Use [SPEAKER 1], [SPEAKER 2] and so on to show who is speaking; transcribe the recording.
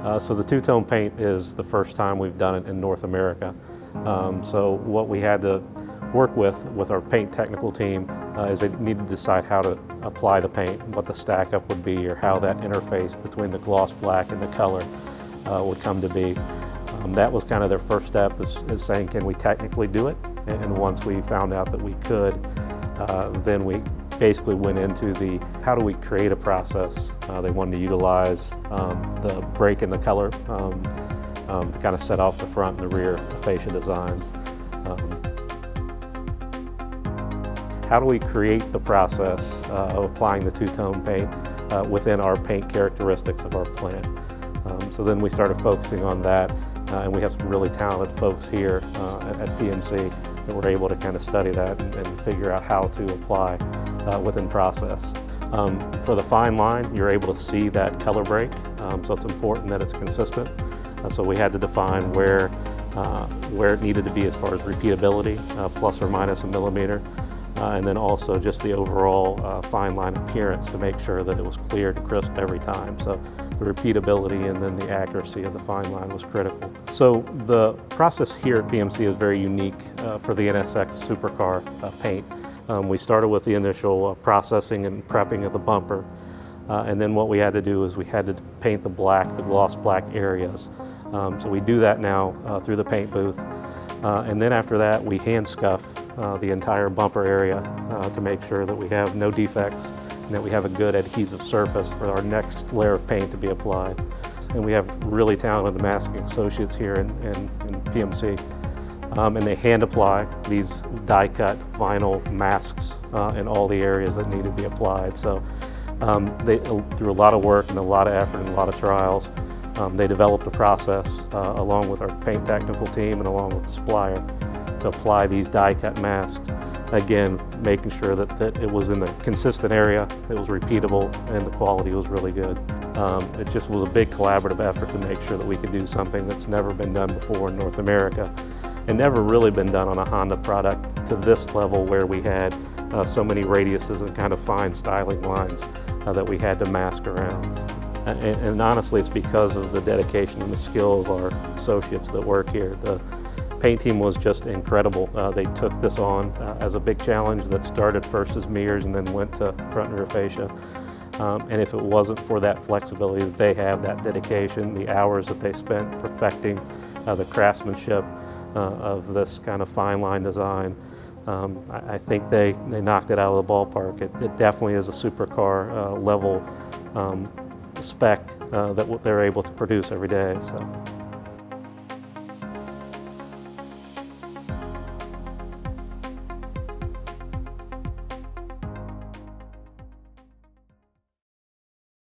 [SPEAKER 1] So the two-tone paint is the first time we've done it in North America. So what we had to work with our paint technical team is they needed to decide how to apply the paint, what the stack up would be, or how that interface between the gloss black and the color would come to be. That was kind of their first step, is saying, can we technically do it? And once we found out that we could, then we basically went into the how do we create a process. They wanted to utilize the break in the color to kind of set off the front and the rear fascia designs. How do we create the process of applying the two-tone paint within our paint characteristics of our plant? So then we started focusing on that, and we have some really talented folks here at PMC that were able to kind of study that and figure out how to apply within process. For the fine line, you're able to see that color break, so it's important that it's consistent. So we had to define where it needed to be as far as repeatability, plus or minus a millimeter, and then also just the overall fine line appearance to make sure that it was clear and crisp every time. So the repeatability and then the accuracy of the fine line was critical. So the process here at PMC is very unique for the NSX Supercar paint. We started with the initial processing and prepping of the bumper, and then what we had to do is we had to paint the gloss black areas. So we do that now through the paint booth, and then after that we hand scuff the entire bumper area to make sure that we have no defects and that we have a good adhesive surface for our next layer of paint to be applied. And we have really talented masking associates here in PMC. And they hand apply these die-cut vinyl masks in all the areas that need to be applied. So through a lot of work and a lot of effort and a lot of trials, they developed a process along with our paint technical team and along with the supplier to apply these die-cut masks. Again, making sure that it was in a consistent area, it was repeatable, and the quality was really good. It just was a big collaborative effort to make sure that we could do something that's never been done before in North America, and never really been done on a Honda product to this level, where we had so many radiuses and kind of fine styling lines that we had to mask around. And honestly, it's because of the dedication and the skill of our associates that work here. The paint team was just incredible. They took this on as a big challenge that started first as mirrors and then went to front and rear fascia. And if it wasn't for that flexibility that they have, that dedication, the hours that they spent perfecting the craftsmanship of this kind of fine line design, I think they knocked it out of the ballpark. It definitely is a supercar level spec that they're able to produce every day. So.